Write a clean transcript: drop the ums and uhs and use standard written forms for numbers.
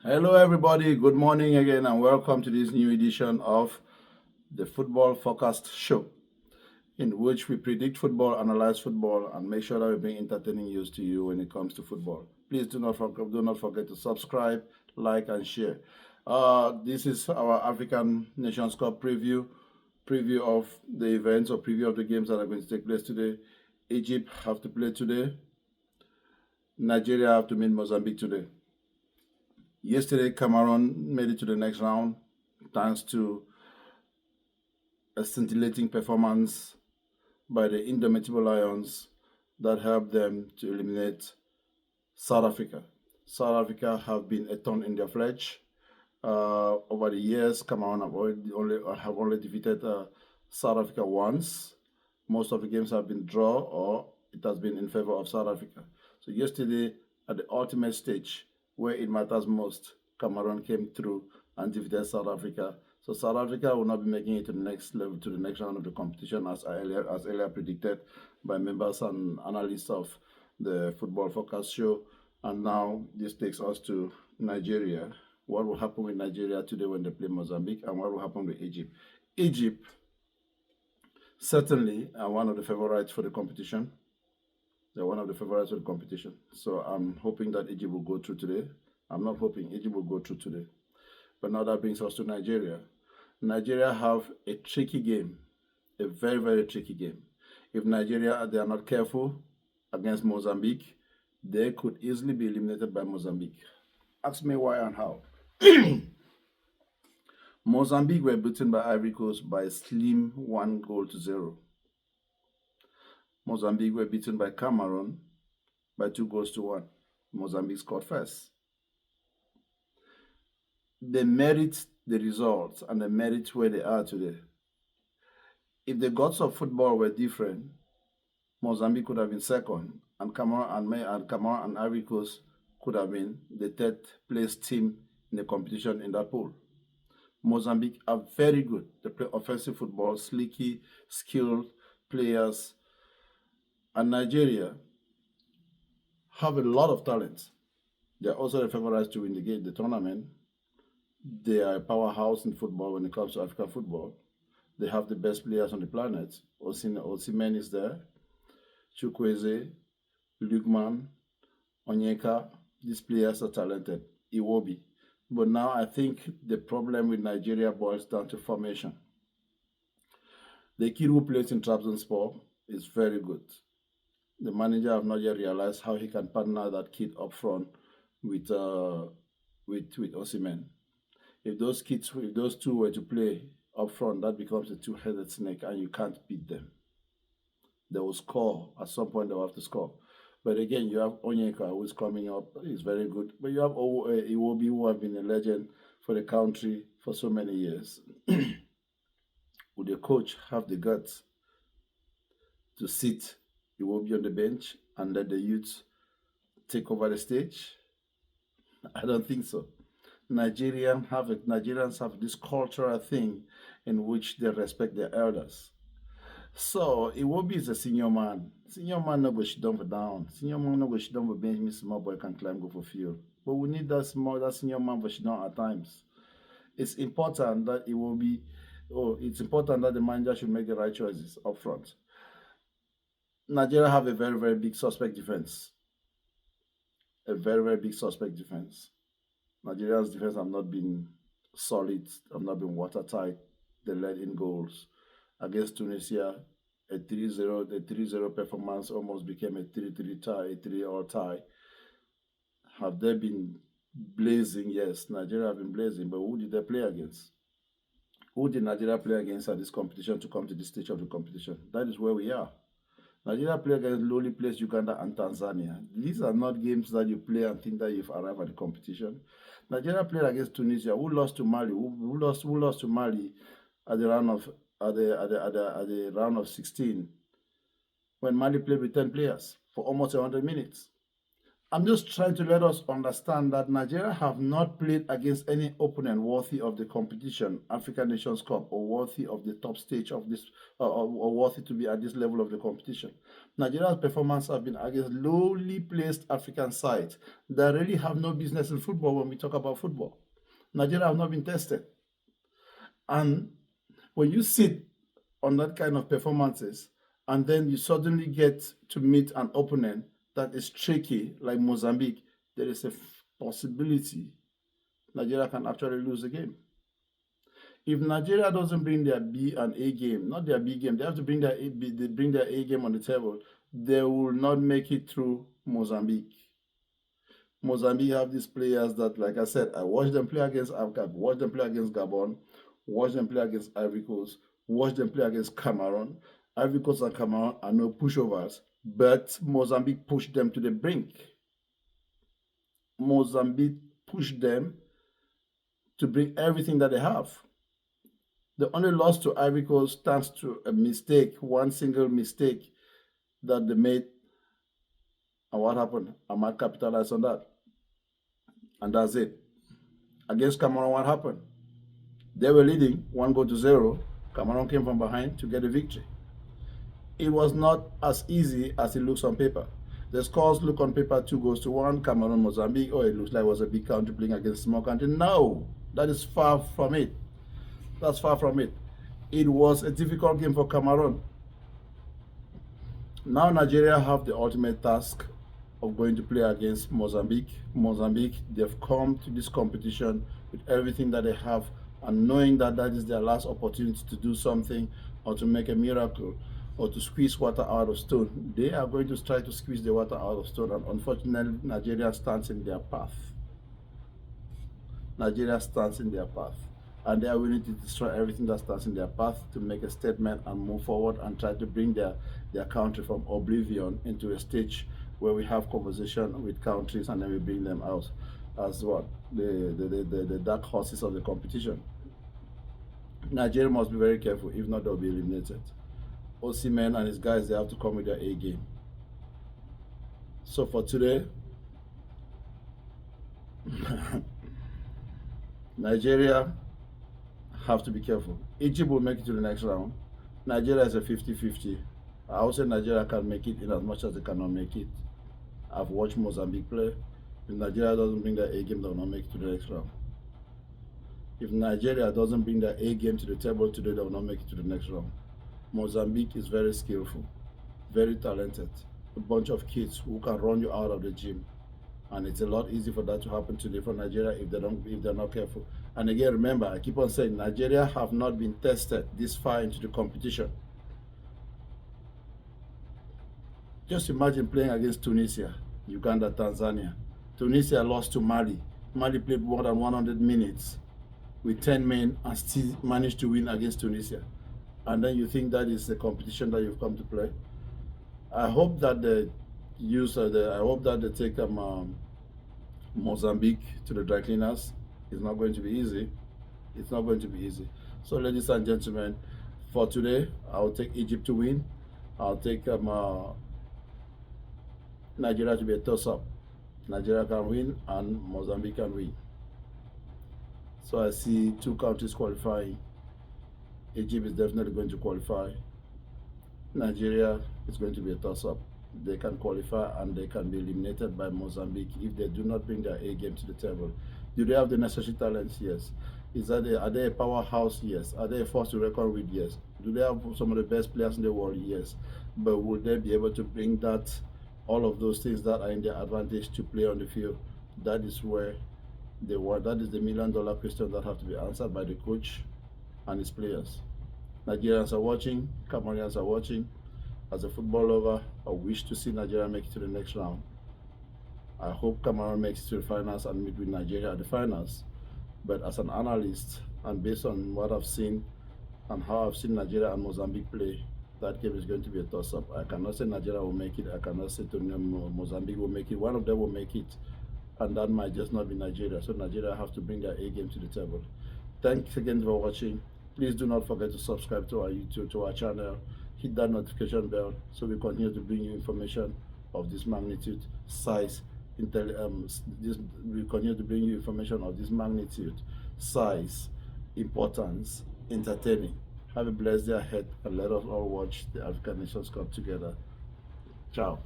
Hello, everybody. Good morning again, and welcome to this new edition of the Football Forecast Show, in which we predict football, analyze football, and make sure that we bring entertaining news to you when it comes to football. Please do not forget to subscribe, like, and share. This is our African Nations Cup preview of the events or preview of the games that are going to take place today. Egypt have to play today. Nigeria have to meet Mozambique today. Yesterday, Cameroon made it to the next round thanks to a scintillating performance by the indomitable Lions that helped them to eliminate South Africa. South Africa have been a thorn in their flesh. Over the years, Cameroon have only defeated South Africa once. Most of the games have been draw or it has been in favor of South Africa. So yesterday, at the ultimate stage, where it matters most, Cameroon came through and defeated South Africa. So South Africa will not be making it to the next level, to the next round of the competition, as earlier predicted by members and analysts of the Football Forecast Show. And now this takes us to Nigeria. What will happen with Nigeria today when they play Mozambique, and what will happen with Egypt? Egypt certainly are one of the favorites for the competition. They're one of the favorites for the competition. So I'm hoping that Egypt will go through today. I'm not hoping Egypt will go through today. But now that brings us to Nigeria. Nigeria have a tricky game, a very, very tricky game. If Nigeria, they are not careful against Mozambique, they could easily be eliminated by Mozambique. Ask me why and how. Mozambique were beaten by Ivory Coast by a slim 1-0. Mozambique were beaten by Cameroon by 2-1. Mozambique scored first. They merit the results and they merit where they are today. If the gods of football were different, Mozambique could have been second, and Cameroon and Ivory Coast could have been the third place team in the competition in that pool. Mozambique are very good. They play offensive football, slicky, skilled players. And Nigeria have a lot of talent. They're also the favorites to win the tournament. They are a powerhouse in football when it comes to African football. They have the best players on the planet. Osimhen is there, Chukwueze, Lukman, Onyeka. These players are talented. Iwobi. But now I think the problem with Nigeria boils down to formation. The kid who plays in Trabzonspor is very good. The manager have not yet realized how he can partner that kid up front with Osimhen. If those two were to play up front, that becomes a two-headed snake, and you can't beat them. They will score at some point. They will have to score. But again, you have Onyeka, who is coming up. He's very good. But you have Iwobi, who have been a legend for the country for so many years. Would the coach have the guts to sit Iwobi on the bench and let the youths take over the stage? I don't think so. Nigerians have this cultural thing in which they respect their elders. So Iwobi is a senior man. Senior man no go sit down for down. Senior man no go sit down for bench. Me small boy can climb go for field. But we need that senior man for sit down at times. It's important that it's important that the manager should make the right choices up front. Nigeria have a very, very big suspect defense. A very, very big suspect defense. Nigeria's defense have not been solid, have not been watertight. They let in goals. Against Tunisia, a 3-0 performance almost became a 3-3 tie, a 3-all tie. Have they been blazing? Yes, Nigeria have been blazing, but who did they play against? Who did Nigeria play against at this competition to come to this stage of the competition? That is where we are. Nigeria play against lowly placed Uganda and Tanzania. These are not games that you play and think that you've arrived at the competition. Nigeria played against Tunisia, who lost to Mali, who lost to Mali at the round of 16, when Mali played with 10 players for almost 100 minutes. I'm just trying to let us understand that Nigeria have not played against any opponent worthy of the competition, African Nations Cup, or worthy of the top stage of this, or worthy to be at this level of the competition. Nigeria's performance have been against lowly placed African sides that really have no business in football when we talk about football. Nigeria have not been tested. And when you sit on that kind of performances, and then you suddenly get to meet an opponent that is tricky, like Mozambique, there is a possibility Nigeria can actually lose the game. If Nigeria doesn't bring their B and A game, not their B game, they have to bring their A game on the table, they will not make it through Mozambique. Mozambique have these players that, like I said, I watched them play against Afghan, watched them play against Gabon, watched them play against Ivory Coast, watched them play against Cameroon. Ivory Coast and Cameroon are no pushovers, but Mozambique pushed them to the brink. Mozambique pushed them to bring everything that they have. The only loss to Ivory Coast thanks to a mistake, one single mistake that they made. And what happened? Ahmad capitalized on that. And that's it. Against Cameroon, what happened? They were leading 1-0. Cameroon came from behind to get a victory. It was not as easy as it looks on paper. The scores look on paper 2-1, Cameroon, Mozambique. Oh, it looks like it was a big country playing against a small country. No, that is far from it. That's far from it. It was a difficult game for Cameroon. Now Nigeria have the ultimate task of going to play against Mozambique. Mozambique, they've come to this competition with everything that they have, and knowing that that is their last opportunity to do something or to make a miracle or to squeeze water out of stone, they are going to try to squeeze the water out of stone, and unfortunately Nigeria stands in their path. Nigeria stands in their path, and they are willing to destroy everything that stands in their path to make a statement and move forward and try to bring their country from oblivion into a stage where we have conversation with countries and then we bring them out as what? The dark horses of the competition. Nigeria must be very careful, if not they'll be eliminated. Osimhen and his guys, they have to come with their A game. So for today, Nigeria have to be careful. Egypt will make it to the next round. Nigeria is a 50-50. I would say Nigeria can make it in as much as they cannot make it. I've watched Mozambique play. If Nigeria doesn't bring their A game, they will not make it to the next round. If Nigeria doesn't bring their A game to the table today, they will not make it to the next round. Mozambique is very skillful, very talented. A bunch of kids who can run you out of the gym. And it's a lot easier for that to happen today for Nigeria if they're not careful. And again, remember, I keep on saying Nigeria have not been tested this far into the competition. Just imagine playing against Tunisia, Uganda, Tanzania. Tunisia lost to Mali. Mali played more than 100 minutes with 10 men and still managed to win against Tunisia. And then you think that is the competition that you've come to play? I hope that they take Mozambique to the dry cleaners. It's not going to be easy. It's not going to be easy. So, ladies and gentlemen, for today, I'll take Egypt to win. I'll take Nigeria to be a toss-up. Nigeria can win and Mozambique can win. So I see two countries qualifying. Egypt is definitely going to qualify. Nigeria is going to be a toss-up. They can qualify and they can be eliminated by Mozambique if they do not bring their A game to the table. Do they have the necessary talents? Yes. Are they a powerhouse? Yes. Are they a force to reckon with? Yes. Do they have some of the best players in the world? Yes. But will they be able to bring all of those things that are in their advantage to play on the field? That is where they want. That is the million-dollar question that have to be answered by the coach and his players. Nigerians are watching, Cameroonians are watching. As a football lover, I wish to see Nigeria make it to the next round. I hope Cameroon makes it to the finals and meet with Nigeria at the finals. But as an analyst, and based on what I've seen and how I've seen Nigeria and Mozambique play, that game is going to be a toss-up. I cannot say Nigeria will make it. I cannot say Mozambique will make it. One of them will make it. And that might just not be Nigeria. So Nigeria have to bring their A game to the table. Thanks again for watching. Please do not forget to subscribe to our YouTube, to our channel. Hit that notification bell so we continue to bring you information of this magnitude, size, this we continue to bring you information of this magnitude, size, importance, entertaining. Have a blessed day ahead, and let us all watch the African Nations Cup together. Ciao.